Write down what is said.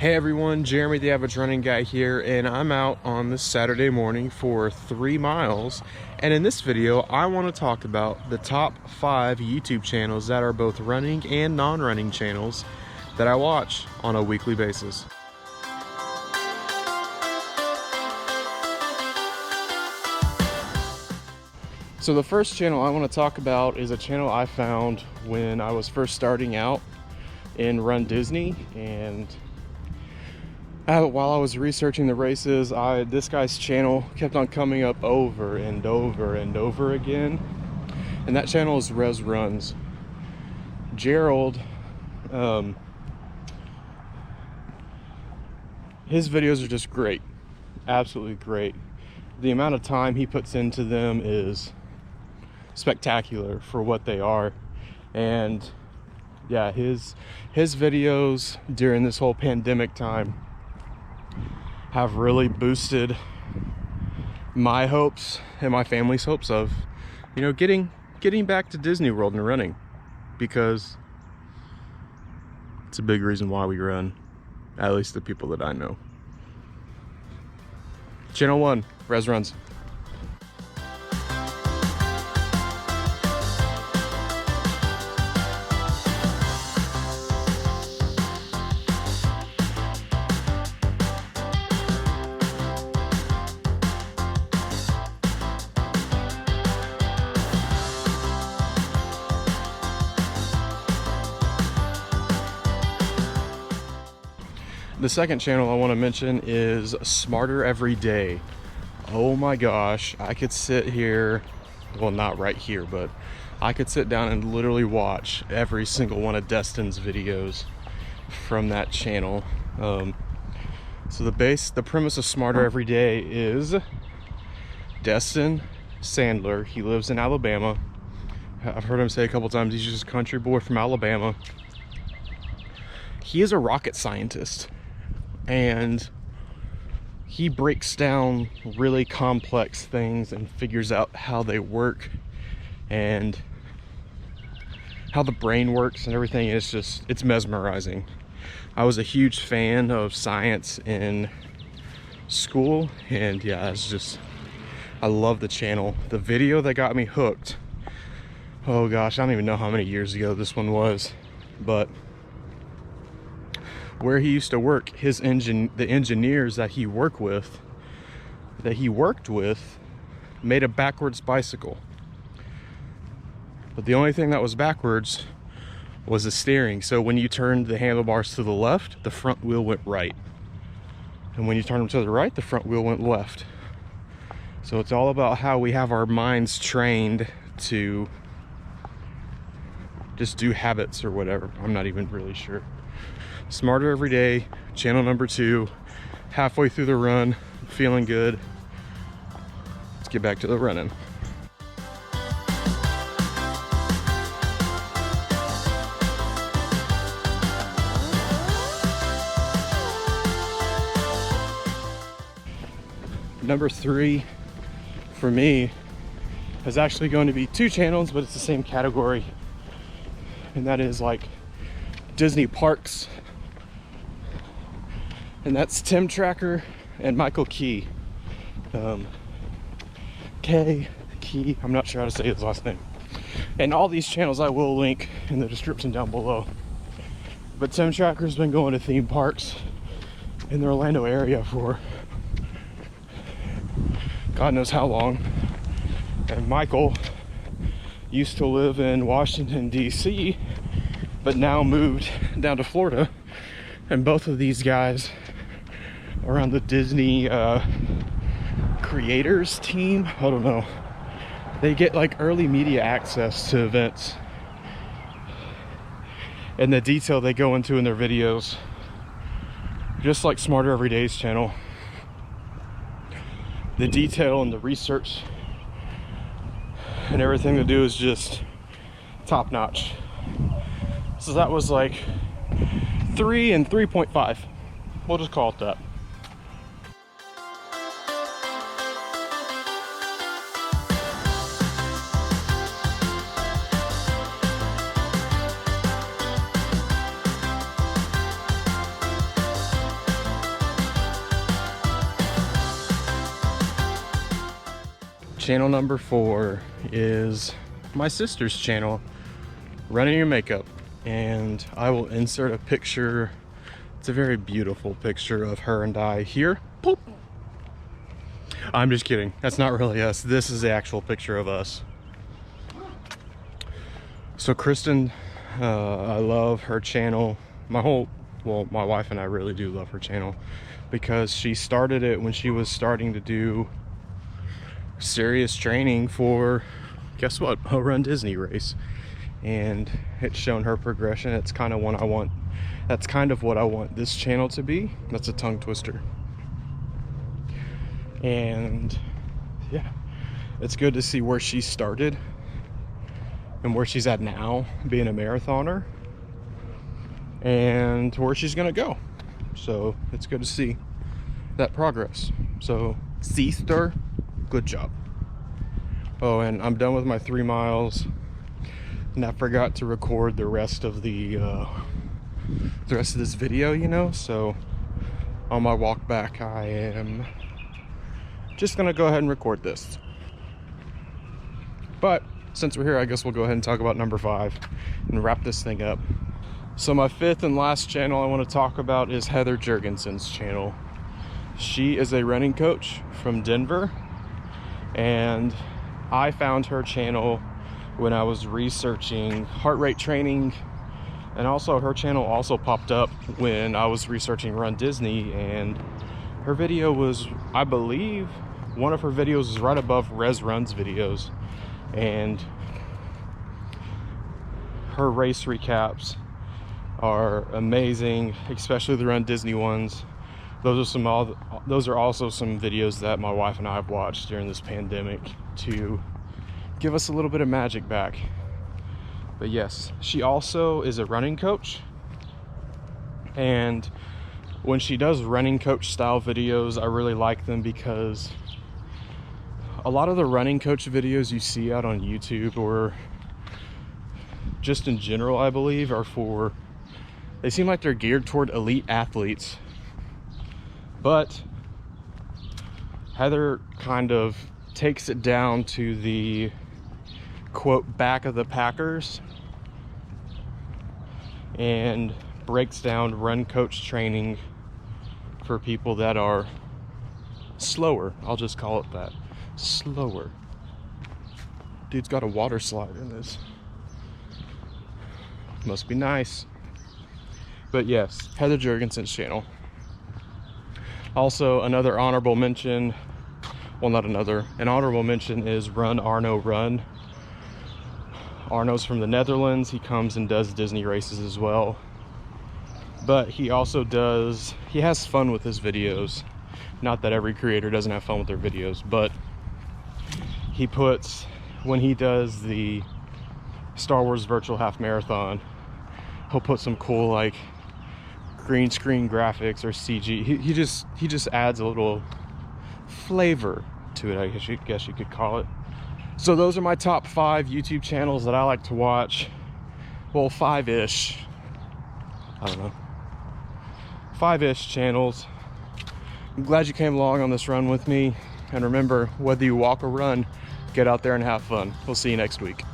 Hey everyone, Jeremy the Average Running Guy here, and I'm out on this Saturday morning for 3 miles. And in this video, I want to talk about the top 5 YouTube channels that are both running and non-running channels that I watch on a weekly basis. So the first channel I want to talk about is a channel I found when I was first starting out in Run Disney, and while I was researching the races, this guy's channel kept on coming up over and over and over again, and that channel is Res Runs. Gerald, his videos are just great, absolutely great. The amount of time he puts into them is spectacular for what they are, and yeah, his videos during this whole pandemic time have really boosted my hopes and my family's hopes of, you know, getting back to Disney World and running, because it's a big reason why we run, at least the people that I know. Channel 1, Res Runs. The second channel I want to mention is Smarter Every Day. Oh my gosh, I could sit here, well, not right here, but I could sit down and literally watch every single one of Destin's videos from that channel. So the premise of Smarter Every Day is Destin Sandler. He lives in Alabama. I've heard him say a couple times he's just a country boy from Alabama. He is a rocket scientist, and he breaks down really complex things and figures out how they work and how the brain works and everything. It's mesmerizing. I was a huge fan of science in school, and yeah, I love the channel. The video that got me hooked, oh gosh, I don't even know how many years ago this one was, but where he used to work, the engineers that he worked with made a backwards bicycle. But the only thing that was backwards was the steering. So when you turned the handlebars to the left, the front wheel went right. And when you turned them to the right, the front wheel went left. So it's all about how we have our minds trained to just do habits or whatever. I'm not even really sure. Smarter Every Day, channel number 2, halfway through the run, feeling good. Let's get back to the running. Number 3 for me is actually going to be 2 channels, but it's the same category, and that is like Disney parks. And that's Tim Tracker and Michael Key. Key, I'm not sure how to say his last name. And all these channels I will link in the description down below. But Tim Tracker's been going to theme parks in the Orlando area for God knows how long. And Michael used to live in Washington, D.C., but now moved down to Florida. And both of these guys are on the Disney creators team. I don't know. They get like early media access to events, and the detail they go into in their videos, just like Smarter Every Day's channel, the detail and the research and everything they do is just top notch. So that was like 3 and 3.5. We'll just call it that. channel number 4 is my sister's channel, Running Your Makeup, and I will insert a picture. It's a very beautiful picture of her and I here. Poop. I'm just kidding. That's not really us. This is the actual picture of us. So Kristen, I love her channel. My wife and I really do love her channel because she started it when she was starting to do serious training for, guess what, a Run Disney race. And it's shown her progression. It's kind of what I want. That's kind of what I want this channel to be. That's a tongue twister. And yeah, it's good to see where she started and where she's at now, being a marathoner, and where she's gonna go. So it's good to see that progress. So sister, good job. Oh, and I'm done with my 3 miles, and I forgot to record the rest of this video, you know. So on my walk back, I am just gonna go ahead and record this. But since we're here, I guess we'll go ahead and talk about number 5 and wrap this thing up. So my 5th and last channel I want to talk about is Heather Jurgensen's channel. She is a running coach from Denver, and I found her channel when I was researching heart rate training, and also her channel also popped up when I was researching Run Disney, and her video was, I believe, one of her videos is right above Res Run's videos, and her race recaps are amazing, especially the Run Disney ones. Those are also some videos that my wife and I have watched during this pandemic to give us a little bit of magic back. But yes, she also is a running coach, and when she does running coach style videos, I really like them because a lot of the running coach videos you see out on YouTube, or just in general, I believe, they seem like they're geared toward elite athletes. But Heather kind of takes it down to the quote back of the packers and breaks down run coach training for people that are slower. I'll just call it that. Slower. Dude's got a water slide in this. Must be nice. But yes, Heather Jurgensen's channel. Also, another honorable mention, well, not another, an honorable mention is Run Arno Run. Arno's from the Netherlands. He comes and does Disney races as well. But he also he has fun with his videos. Not that every creator doesn't have fun with their videos, but he puts, when he does the Star Wars virtual half marathon, he'll put some cool like green screen graphics or CG. He just adds a little flavor to it, I guess you could call it. So those are my top 5 YouTube channels that I like to watch. Well, 5-ish. I don't know. 5-ish channels. I'm glad you came along on this run with me. And remember, whether you walk or run, get out there and have fun. We'll see you next week.